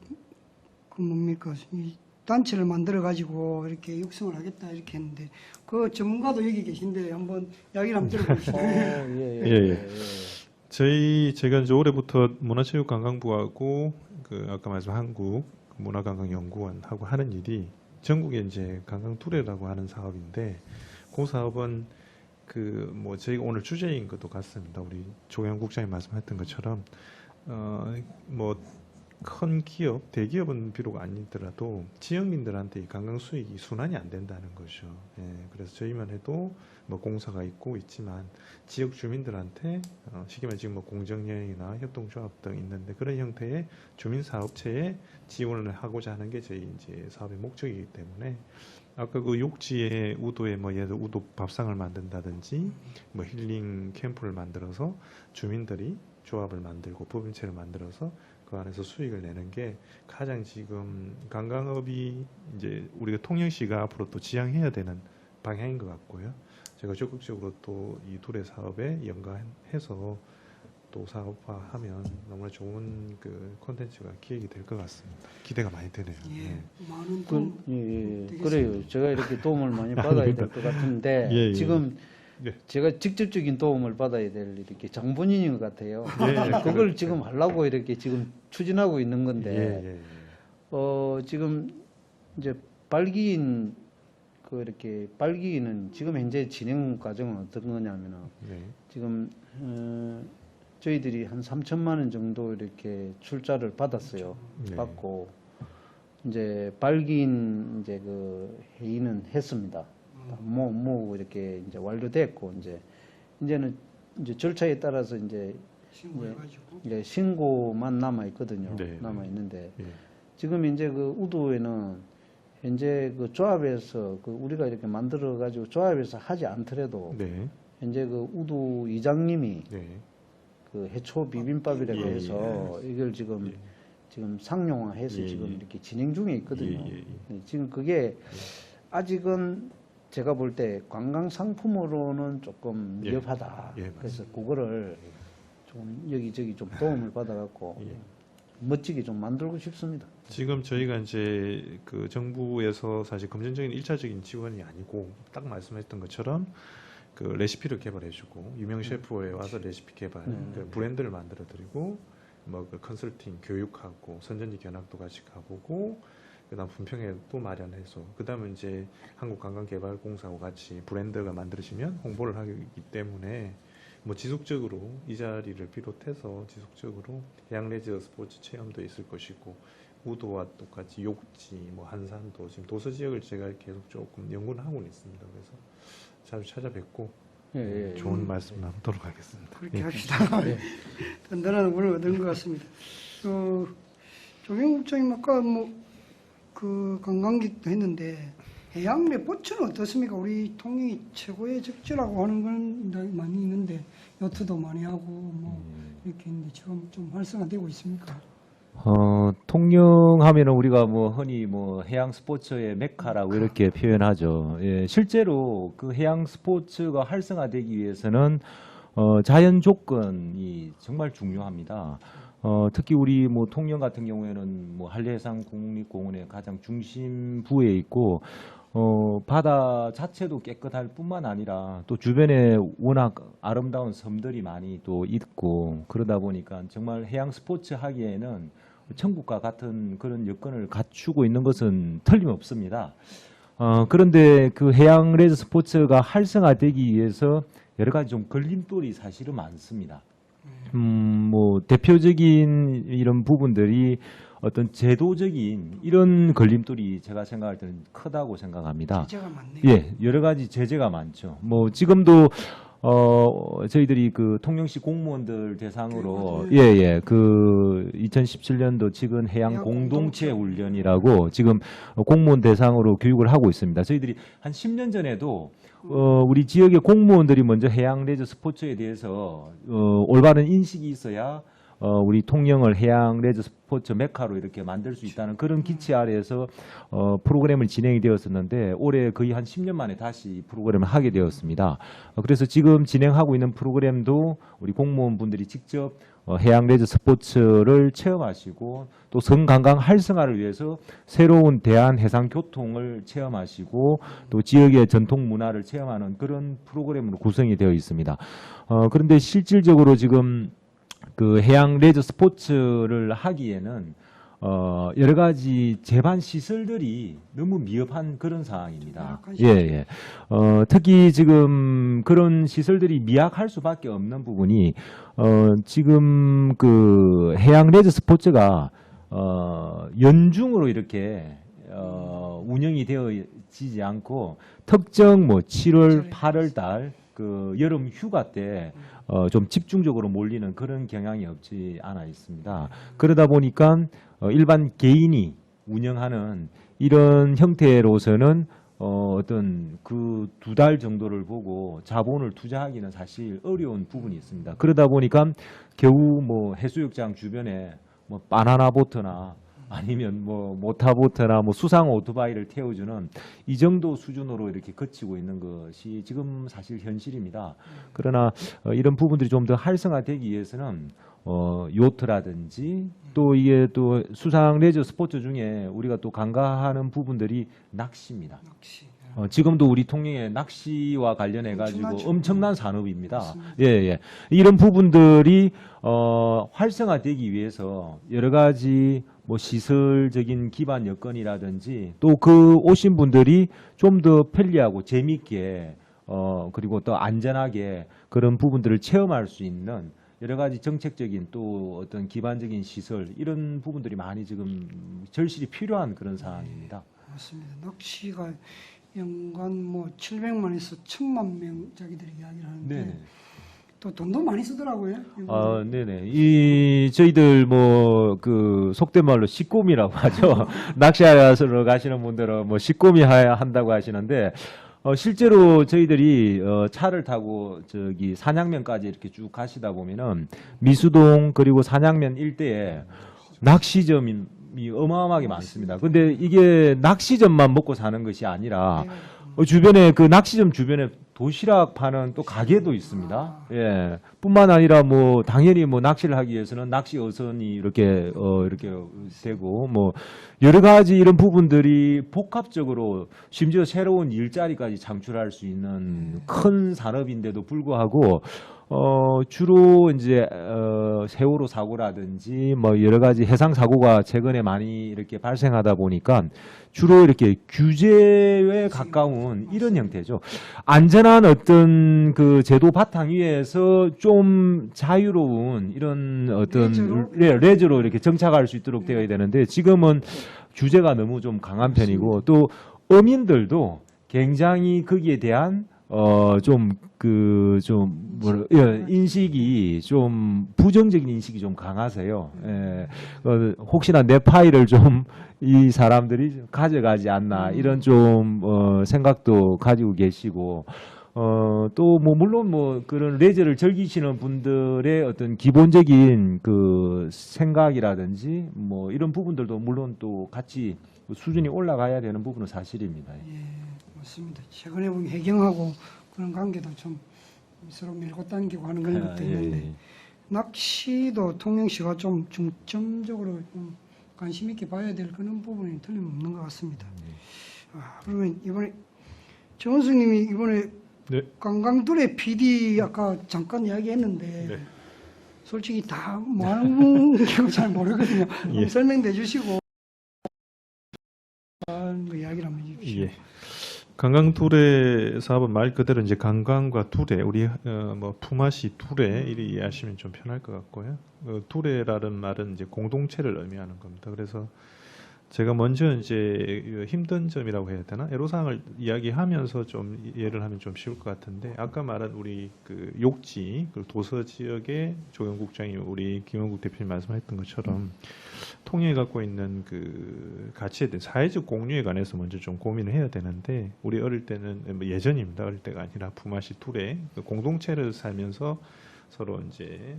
그 뭡니까 이 단체를 만들어 가지고 이렇게 육성을 하겠다 이렇게 했는데 그 전문가도 여기 계신데 한번 이야기를 한번 들어보시죠. 예. 제가 이제 올해부터 문화체육관광부하고 그 아까 말씀 한국 문화관광연구원하고 하는 일이 전국에 이제 관광투레라고 하는 사업인데 그 사업은 그 뭐 저희가 오늘 주제인 것도 같습니다. 우리 조영 국장님 말씀했던 것처럼 뭐 큰 기업, 대기업은 비록 아니더라도 지역민들한테 이 관광 수익이 순환이 안 된다는 거죠. 예, 그래서 저희만 해도 뭐 공사가 있지만 지역 주민들한테 쉽게 말해 지금 뭐 공정여행이나 협동조합 등 있는데 그런 형태의 주민 사업체에 지원을 하고자 하는 게 저희 이제 사업의 목적이기 때문에 아까 그 욕지에 우도에 뭐 예를 들어 우도 밥상을 만든다든지 뭐 힐링 캠프를 만들어서 주민들이 조합을 만들고 법인체를 만들어서 그 안에서 수익을 내는 게 가장 지금 관광업이 이제 우리가 통영시가 앞으로 또 지향해야 되는 방향인 것 같고요. 제가 적극적으로 또 이 둘의 사업에 연관해서 또 사업화하면 너무나 좋은 그 콘텐츠가 기획이 될 것 같습니다. 기대가 많이 되네요. 많은 돈 그래요. 제가 이렇게 도움을 많이 받아야 될 것 같은데 예. 지금 네. 제가 직접적인 도움을 받아야 될 이렇게 장본인인 것 같아요. 예, 그걸 그렇죠. 지금 하려고 이렇게 지금 추진하고 있는 예, 건데, 예, 예. 지금 이제 발기인 이렇게 발기인은 지금 현재 진행 과정은 어떤 거냐면은 네. 지금 저희들이 한 3천만 원 정도 이렇게 출자를 받았어요. 네. 받고 이제 발기인 이제 그 회의는 했습니다. 뭐 이렇게 이제 완료됐고 이제는 이제 절차에 따라서 이제 신고해가지고 신고만 남아 있거든요. 네. 남아 있는데 예. 지금 이제 그 우도에는 현재 그 조합에서 그 우리가 이렇게 만들어 가지고 조합에서 하지 않더라도 네. 현재 그 우도 이장님이 네. 그 해초 비빔밥이라고 예, 해서 이걸 지금 예. 지금 상용화해서 예, 지금 예. 이렇게 진행 중에 있거든요. 예, 예, 예. 네, 지금 그게 아직은 제가 볼 때 관광 상품으로는 조금 예. 위협하다. 예, 그래서 그거를 좀 여기저기 좀 도움을 받아갖고 예. 멋지게 좀 만들고 싶습니다. 지금 저희가 이제 그 정부에서 사실 금전적인 일차적인 지원이 아니고 딱 말씀하셨던 것처럼 그 레시피를 개발해주고 유명 셰프에 와서 레시피 개발, 그 브랜드를 만들어드리고 뭐 그 컨설팅, 교육하고 선전지 견학도 같이 가보고 그다음 품평회도 마련해서 그다음에 이제 한국관광개발공사하고 같이 브랜드가 만들어지면 홍보를 하기 때문에 뭐 지속적으로 이 자리를 비롯해서 지속적으로 해양 레저 스포츠 체험도 있을 것이고 우도와 똑같이 욕지, 뭐 한산도 지금 도서 지역을 제가 계속 조금 연구는 하고는 있습니다. 그래서 자주 찾아뵙고 예, 예. 좋은 말씀 나누도록 하겠습니다. 그렇게 예. 합시다. 예. 든든한 운을 얻은 것 같습니다. 조경국 장님 아까 그 관광객도 했는데 해양 레포츠는 어떻습니까? 우리 통영이 최고의 적지라고 하는 건 많이 있는데 요트도 많이 하고 뭐 이렇게 있는데 지금 좀 활성화되고 있습니까? 통영하면은 우리가 뭐 흔히 뭐 해양 스포츠의 메카라고 이렇게 표현하죠. 예, 실제로 그 해양 스포츠가 활성화되기 위해서는 자연 조건이 정말 중요합니다. 특히 우리 뭐 통영 같은 경우에는 뭐 한려해상 국립공원의 가장 중심부에 있고 바다 자체도 깨끗할 뿐만 아니라 또 주변에 워낙 아름다운 섬들이 많이 또 있고 그러다 보니까 정말 해양 스포츠 하기에는 천국과 같은 그런 여건을 갖추고 있는 것은 틀림없습니다. 그런데 그 해양 레저 스포츠가 활성화되기 위해서 여러 가지 좀 걸림돌이 사실은 많습니다. 뭐 대표적인 이런 부분들이 어떤 제도적인 이런 걸림돌이 제가 생각할 때는 크다고 생각합니다. 제재가 많네요. 예, 여러 가지 제재가 많죠. 뭐 지금도 저희들이 그 통영시 공무원들 대상으로 그 2017년도 지금 해양 공동체 훈련이라고 지금 공무원 대상으로 교육을 하고 있습니다. 저희들이 한 10년 전에도 우리 지역의 공무원들이 먼저 해양 레저 스포츠에 대해서 올바른 인식이 있어야 우리 통영을 해양 레저 스포츠 메카로 이렇게 만들 수 있다는 그런 기치 아래에서 프로그램을 진행이 되었었는데 올해 거의 한 10년 만에 다시 프로그램을 하게 되었습니다. 그래서 지금 진행하고 있는 프로그램도 우리 공무원분들이 직접 해양 레저 스포츠를 체험하시고 또 성관광 활성화를 위해서 새로운 대한 해상 교통을 체험하시고 또 지역의 전통 문화를 체험하는 그런 프로그램으로 구성이 되어 있습니다. 그런데 실질적으로 지금 그 해양 레저 스포츠를 하기에는 여러 가지 제반 시설들이 너무 미흡한 그런 상황입니다. 예. 특히 지금 그런 시설들이 미약할 수밖에 없는 부분이 지금 그 해양 레저 스포츠가 연중으로 이렇게 운영이 되어지지 않고 특정 뭐 7월, 8월 달 그 여름 휴가 때 좀 집중적으로 몰리는 그런 경향이 없지 않아 있습니다. 그러다 보니까 일반 개인이 운영하는 이런 형태로서는 어떤 그 2달 정도를 보고 자본을 투자하기는 사실 어려운 부분이 있습니다. 그러다 보니까 겨우 뭐 해수욕장 주변에 뭐 바나나 보트나 아니면 뭐 모타보트나 뭐 수상 오토바이를 태워주는 이 정도 수준으로 이렇게 거치고 있는 것이 지금 사실 현실입니다. 그러나 이런 부분들이 좀 더 활성화되기 위해서는 요트라든지 또 이게 또 수상 레저 스포츠 중에 우리가 또 간과하는 부분들이 낚시입니다. 낚시. 지금도 우리 통영의 낚시와 관련해 가지고 엄청나죠. 엄청난 산업입니다. 맞습니다. 예, 예. 이런 부분들이 활성화되기 위해서 여러 가지 뭐 시설적인 기반 여건이라든지 또 그 오신 분들이 좀 더 편리하고 재미있게 그리고 또 안전하게 그런 부분들을 체험할 수 있는 여러 가지 정책적인 또 어떤 기반적인 시설 이런 부분들이 많이 지금 절실히 필요한 그런 상황입니다. 맞습니다. 낚시가 연간 뭐 700만에서 1000만 명 자기들이 이야기를 하는데 네. 또 돈도 많이 쓰더라고요. 아, 네네. 저희들 뭐 그 속된 말로 시꼬미라고 하죠. 낚시하러 가시는 분들은 뭐 시꼬미 한다고 하시는데 실제로 저희들이 차를 타고 저기 산양면까지 이렇게 쭉 가시다 보면은 미수동 그리고 산양면 일대에 낚시점이 어마어마하게 많습니다. 근데 이게 낚시점만 먹고 사는 것이 아니라 주변에 그 낚시점 주변에 도시락 파는 또 가게도 있습니다. 예. 뿐만 아니라 뭐 당연히 뭐 낚시를 하기 위해서는 낚시 어선이 이렇게 되고 뭐 여러 가지 이런 부분들이 복합적으로 심지어 새로운 일자리까지 창출할 수 있는 큰 산업인데도 불구하고 주로 이제 세월호 사고라든지 뭐 여러 가지 해상 사고가 최근에 많이 이렇게 발생하다 보니까 주로 이렇게 규제에 가까운 이런 형태죠. 안전한 어떤 그 제도 바탕 위에서 좀 자유로운 이런 어떤 레저로 이렇게 정착할 수 있도록 되어야 되는데 지금은 규제가 너무 좀 강한 편이고 또 어민들도 굉장히 거기에 대한 인식이 좀 부정적인 인식이 좀 강하세요. 예. 혹시나 내 파일을 좀 이 사람들이 가져가지 않나 이런 좀 생각도 가지고 계시고 또 뭐 물론 뭐 그런 레저를 즐기시는 분들의 어떤 기본적인 그 생각이라든지 뭐 이런 부분들도 물론 또 같이 수준이 올라가야 되는 부분은 사실입니다. 예, 맞습니다. 최근에 보면 해경하고 그런 관계도 좀 서로 밀고 당기고 하는 그런 것도 있는데 낚시도 통영시가 좀 중점적으로 좀 관심 있게 봐야 될 그런 부분이 틀림없는 것 같습니다. 그러면 이번에 정원수님이 이번에 네. 관광둘의 PD 아까 잠깐 이야기했는데 네. 솔직히 다 뭐 하는 게 잘 모르거든요. 예. 설명해 주시고 그 이야기를 한번 해주십시오. 예. 관광 둘의 사업은 말 그대로 이제 관광과 둘의 우리 뭐 품앗이 둘의 이리 이해하시면 좀 편할 것 같고요. 둘의라는 말은 이제 공동체를 의미하는 겁니다. 그래서 제가 먼저 이제 힘든 점이라고 해야 되나 애로사항을 이야기하면서 좀 이해를 하면 좀 쉬울 것 같은데 아까 말한 우리 그 욕지 그 도서 지역의 조경국장이 우리 김원국 대표님 말씀하셨던 것처럼 통영이 갖고 있는 그 가치에 대한 사회적 공유에 관해서 먼저 좀 고민을 해야 되는데 우리 어릴 때는 뭐 예전입니다. 어릴 때가 아니라 품앗이 둘의 그 공동체를 살면서 서로 이제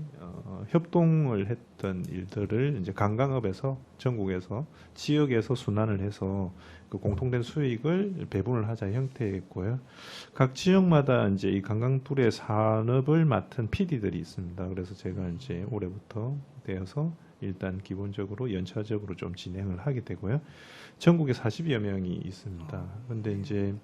협동을 했던 일들을 이제 관광업에서 전국에서 지역에서 순환을 해서 그 공통된 수익을 배분을 하자 형태였고요. 각 지역마다 이제 이 관광둘의 산업을 맡은 PD들이 있습니다. 그래서 제가 이제 올해부터 되어서 일단 기본적으로 연차적으로 좀 진행을 하게 되고요. 전국에 40여 명이 있습니다. 근데 이제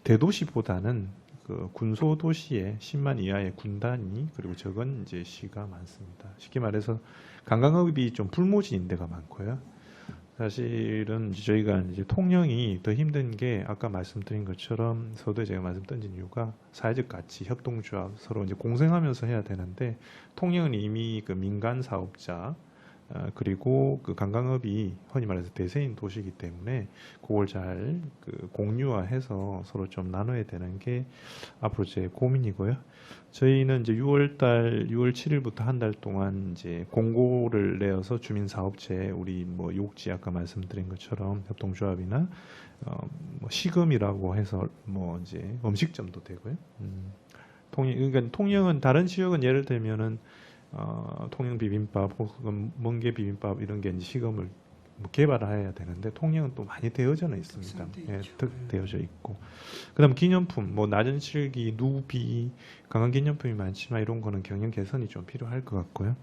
대도시보다는 그 군소도시에 10만 이하의 군단이 그리고 적은 이제 시가 많습니다. 쉽게 말해서 관광업이 좀 불모지인 데가 많고요. 사실은 저희가 이제 통영이 더 힘든 게 아까 말씀드린 것처럼 서두에 제가 말씀 던진 이유가 사회적 가치, 협동조합 서로 이제 공생하면서 해야 되는데 통영은 이미 그 민간 사업자 그리고 그 관광업이 흔히 말해서 대세인 도시이기 때문에 그걸 잘 그 공유화해서 서로 좀 나눠야 되는 게 앞으로 제 고민이고요. 저희는 이제 6월 7일부터 한 달 동안 이제 공고를 내어서 주민사업체 우리 뭐 욕지 아까 말씀드린 것처럼 협동조합이나 뭐 시금이라고 해서 뭐 이제 음식점도 되고요. 그러니까 통영은 다른 지역은 예를 들면은 통영 비빔밥 혹은 멍게 비빔밥 이런 게 이제 시금을 뭐 개발해야 되는데 통영은 또 많이 되어져 있습니다. 예, 되어져 있고 그다음 기념품 뭐 낮은 칠기, 누비, 관광 기념품이 많지만 이런 거는 경영 개선이 좀 필요할 것 같고요.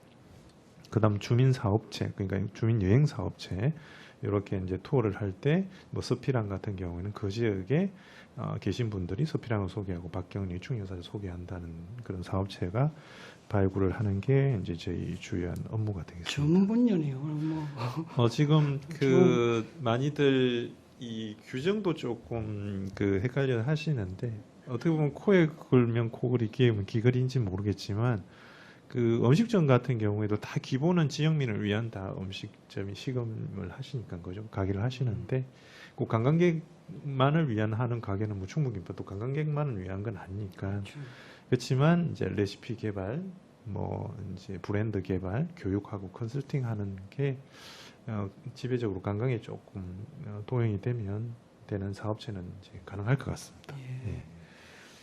그다음 주민 사업체 그러니까 주민 여행 사업체 이렇게 이제 투어를 할 때 뭐 서피랑 같은 경우에는 그 지역에 계신 분들이 서피랑을 소개하고 박경리 충여사를 소개한다는 그런 사업체가 발굴을 하는 게 이제 저희 주요한 업무가 되겠습니다. 전문 분야네요. 뭐 지금 그 많이들 이 규정도 조금 그 헷갈려 하시는데 어떻게 보면 코에 걸면 코걸이, 귀에면 귀걸이인지 모르겠지만 그 음식점 같은 경우에도 다 기본은 지역민을 위한 다 음식점이 시금을 하시니까 거죠. 가게를 하시는데 그 관광객만을 위한 하는 가게는 뭐 충무김밥도 관광객만을 위한 건 아니니까 그렇지만 이제 레시피 개발, 뭐 이제 브랜드 개발, 교육하고 컨설팅하는 게 지배적으로 관광에 조금 도용이 되는 사업체는 이제 가능할 것 같습니다. 예.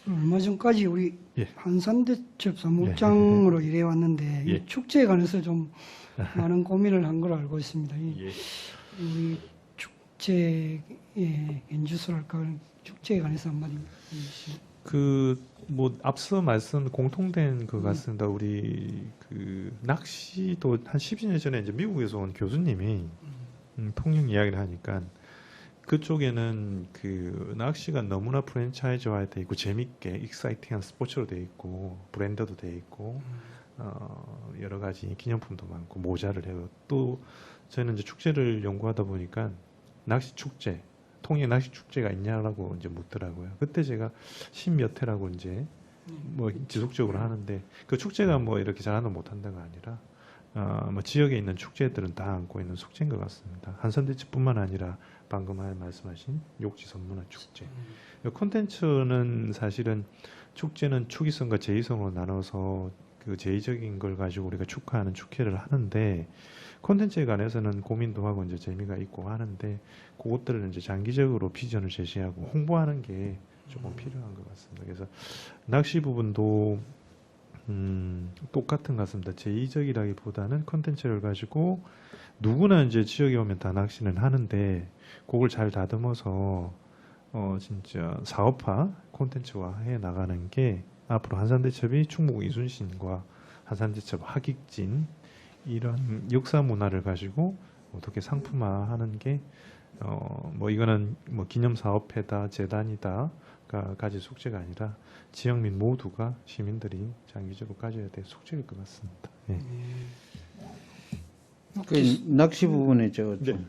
얼마 전까지 우리 예. 한산대첩 사무장으로 일해왔는데 예. 이 축제에 관해서 좀 많은 고민을 한 걸로 알고 있습니다. 예. 우리 축제의 연주소랄까 축제에 관해서 한마디 해주시죠. 뭐 앞서 말씀 공통된 것 같습니다. 우리 그 낚시도 한 12년 전에 이제 미국에서 온 교수님이 통영 이야기를 하니까 그쪽에는 그 낚시가 너무나 프랜차이즈화 돼 있고 재밌게 익사이팅한 스포츠로 돼 있고 브랜드도 돼 있고 여러 가지 기념품도 많고 모자를 해요. 또 저는 이제 축제를 연구하다 보니까 낚시 축제, 통영 낚시 축제가 있냐라고 이제 묻더라고요. 그때 제가 10몇 회라고 이제 뭐 지속적으로 하는데 그 축제가 뭐 이렇게 잘한다 못한다가 아니라 뭐 지역에 있는 축제들은 다 안고 있는 숙제인 것 같습니다. 한산대첩뿐만 아니라 방금 말씀하신 욕지 선문화 축제. 콘텐츠는 사실은 축제는 축이성과 제의성으로 나눠서 그 제의적인 걸 가지고 우리가 축하하는 축회를 하는데 콘텐츠에 관해서는 고민도 하고 이제 재미가 있고 하는데 그것들을 이제 장기적으로 비전을 제시하고 홍보하는 게 조금 필요한 것 같습니다. 그래서 낚시 부분도 똑같은 것 같습니다. 제의적이라기보다는 콘텐츠를 가지고 누구나 이제 지역에 오면 다 낚시는 하는데 그걸 잘 다듬어서 진짜 사업화, 콘텐츠화 해 나가는 게 앞으로 한산대첩이 충북 이순신과 한산대첩 하객진 이런 역사 문화를 가지고 어떻게 상품화하는 게 뭐 이거는 뭐 기념 사업회다, 재단이다가 가질 숙제가 아니라 지역민 모두가 시민들이 장기적으로 가져야 될 숙제일 것 같습니다. 예. 그 낚시 부분에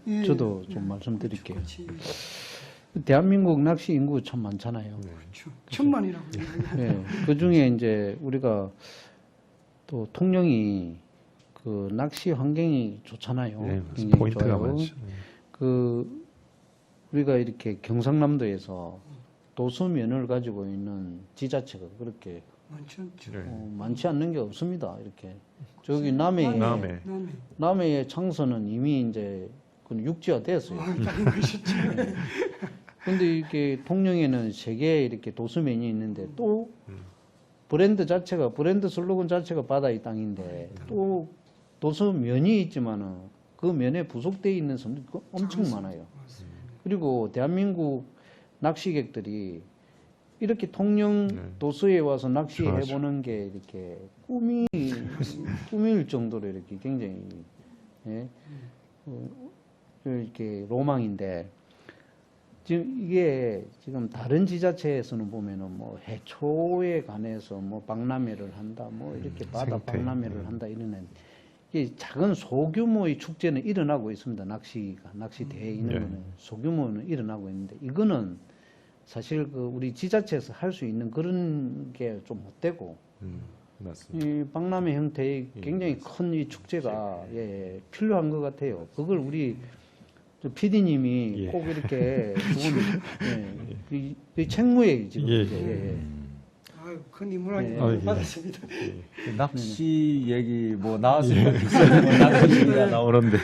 예, 저도 좀 말씀드릴게요. 대한민국 낚시 인구 참 많잖아요. 그렇죠. 천만이라고. 네, 그 중에 이제 우리가 또 통영이 그 낚시 환경이 좋잖아요. 네, 굉장히 포인트가 좋아요. 많죠. 그 우리가 이렇게 경상남도에서 도수면을 가지고 있는 지자체가 그렇게 많죠. 많지 않는 게 없습니다. 이렇게 저기 남해에 남해. 남해의 창서는 이미 이제 그 육지화 됐어요. 근데 이렇게 통영에는 세 개의 이렇게 도수면이 있는데 또 브랜드 슬로건 자체가 바다의 땅인데 또 도수면이 있지만은 그 면에 부속되어 있는 섬들이 엄청 많아요. 그리고 대한민국 낚시객들이 이렇게 통영 도수에 와서 낚시해 보는 게 이렇게 꿈일 정도로 이렇게 굉장히 예? 이렇게 로망인데 지금 이게 지금 다른 지자체에서는 보면은 뭐 해초에 관해서 뭐 박람회를 한다, 뭐 이렇게 바다 생태. 박람회를 한다 이러는 이 작은 소규모의 축제는 일어나고 있습니다. 낚시대회 있는 거는 소규모는 일어나고 있는데 이거는 사실 그 우리 지자체에서 할 수 있는 그런 게 좀 못 되고 맞습니다. 이 박람회 형태의 굉장히 큰 이 축제가 필요한 것 같아요. 그걸 우리 PD님이 꼭 이렇게 이 책무에 지금 아유, 큰 인물하게 예. 받았습니다. 낚시 얘기 뭐 나왔으면 낚시 얘기가 나오는데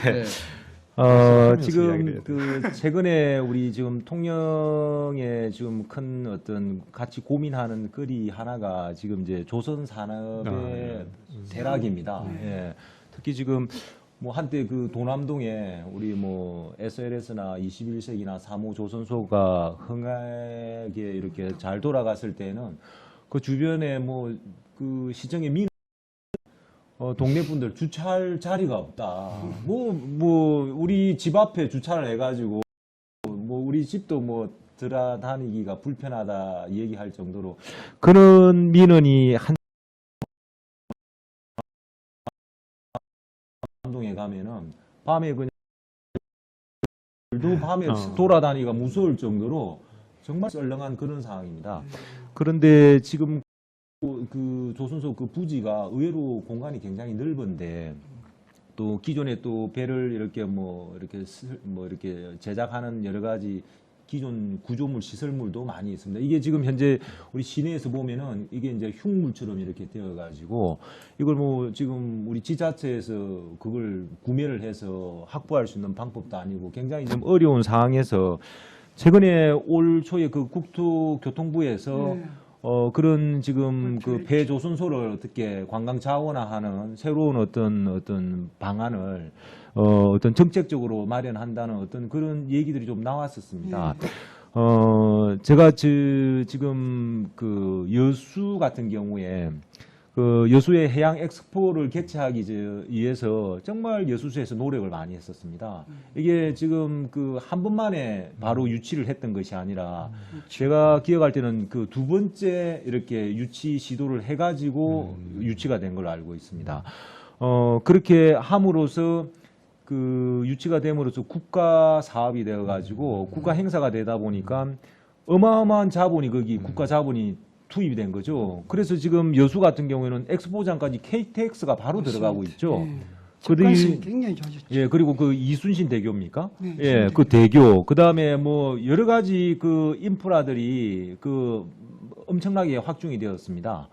지금 그 최근에 우리 지금 통영에 지금 큰 어떤 같이 고민하는 거리 하나가 지금 이제 조선 산업의 대락입니다. 예. 특히 지금 뭐 한때 그 도남동에 우리 뭐 SLS나 21세기나 3호 조선소가 흥하게 이렇게 잘 돌아갔을 때는 그 주변에 뭐 그 시정의 민 동네 분들 주차할 자리가 없다. 뭐 우리 집 앞에 주차를 해가지고 뭐 우리 집도 뭐 들어다니기가 불편하다 얘기할 정도로 그런 민원이 한동에 가면은 밤에 그냥 밤에 돌아다니기가 무서울 정도로 정말 썰렁한 그런 상황입니다. 그런데 지금 그 조선소 그 부지가 의외로 공간이 굉장히 넓은데 또 기존에 또 배를 이렇게 이렇게 제작하는 여러 가지 기존 구조물 시설물도 많이 있습니다. 이게 지금 현재 우리 시내에서 보면은 이게 이제 흉물처럼 이렇게 되어 가지고 이걸 뭐 지금 우리 지자체에서 그걸 구매를 해서 확보할 수 있는 방법도 아니고 굉장히 좀 어려운 상황에서 최근에 올 초에 그 국토교통부에서 네. 그런 지금 그 배 조선소를 어떻게 관광 자원화하는 새로운 어떤 방안을 어떤 정책적으로 마련한다는 어떤 그런 얘기들이 좀 나왔었습니다. 제가 지금 그 여수 같은 경우에 그 여수의 해양 엑스포를 개최하기 위해서 정말 여수시에서 노력을 많이 했었습니다. 이게 지금 그 한 번만에 바로 유치를 했던 것이 아니라 제가 기억할 때는 그 두 번째 이렇게 유치 시도를 해가지고 유치가 된 걸로 알고 있습니다. 그렇게 함으로써 그 유치가 됨으로써 국가 사업이 되어가지고 국가 행사가 되다 보니까 어마어마한 자본이 거기 국가 자본이 투입이 된 거죠. 그래서 지금 여수 같은 경우에는 엑스포장까지 KTX가 바로 들어가고 있죠. 네. 그들이- 접근성이 굉장히 좋아졌죠. 예, 그리고 그 이순신 대교입니까? 네, 예, 이순신 그 대교. 그 다음에 뭐 여러 가지 그 인프라들이 그 엄청나게 확충이 되었습니다.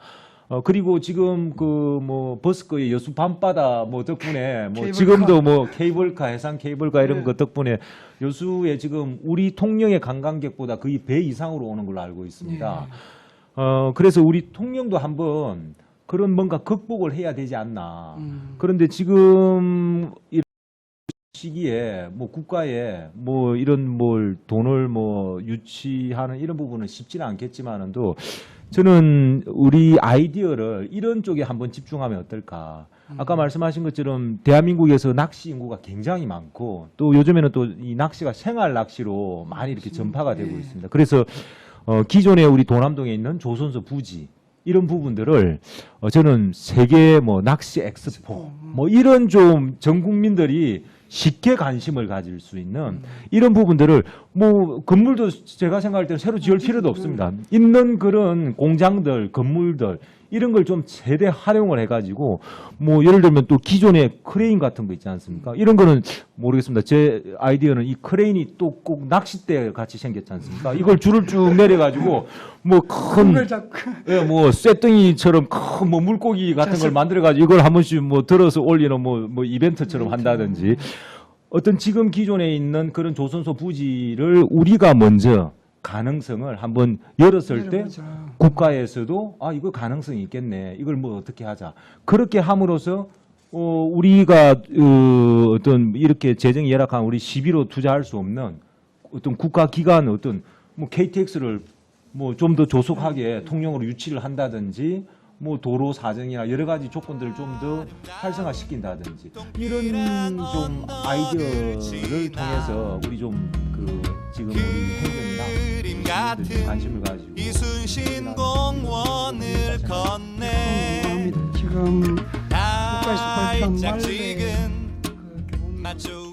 그리고 지금 그 뭐 버스커의 여수 밤바다 뭐 덕분에 뭐 케이블카. 지금도 뭐 케이블카, 해상 케이블카 이런 네. 것 덕분에 여수에 지금 우리 통영의 관광객보다 거의 배 이상으로 오는 걸로 알고 있습니다. 그래서 우리 통영도 한번 그런 뭔가 극복을 해야 되지 않나. 그런데 지금 이 시기에 뭐 국가에 뭐 이런 뭘 돈을 뭐 유치하는 이런 부분은 쉽지는 않겠지만은도 저는 우리 아이디어를 이런 쪽에 한번 집중하면 어떨까. 아까 말씀하신 것처럼 대한민국에서 낚시 인구가 굉장히 많고 또 요즘에는 또 이 낚시가 생활 낚시로 많이 이렇게 전파가 되고 있습니다. 그래서 기존에 우리 도남동에 있는 조선소 부지 이런 부분들을 저는 세계 뭐 낚시 엑스포 뭐 이런 좀 전 국민들이 쉽게 관심을 가질 수 있는 이런 부분들을 뭐 건물도 제가 생각할 때는 새로 지을 필요도 없습니다. 있는 그런 공장들, 건물들 이런 걸 좀 최대 활용을 해가지고 뭐 예를 들면 또 기존의 크레인 같은 거 있지 않습니까? 이런 거는 모르겠습니다. 제 아이디어는 이 크레인이 또 꼭 낚싯대 같이 생겼지 않습니까? 이걸 줄을 쭉 내려가지고 뭐 큰 그걸 잡고 예, 뭐 쇠덩이처럼 큰 뭐 물고기 같은 걸 만들어가지고 이걸 한 번씩 뭐 들어서 올리는 뭐 이벤트처럼 한다든지 어떤 지금 기존에 있는 그런 조선소 부지를 우리가 먼저 가능성을 한번 열었을 때 열어보자. 국가에서도 아 이거 가능성이 있겠네 이걸 뭐 어떻게 하자 그렇게 함으로써 우리가 어떤 이렇게 재정이 열악한 우리 시비로 투자할 수 없는 어떤 국가 기관 어떤 뭐 KTX를 뭐 좀 더 조속하게 통영으로 유치를 한다든지 뭐 도로 사정이나 여러 가지 조건들을 좀 더 활성화시킨다든지 이런 좀 아이디어를 통해서 우리 좀 그 지금 우리 행정이나 그림 좀 같은 관심을 가지고 이순신 공원을 건네 합니다. 지금 달짝 발표한 지근 그 교훈 맞추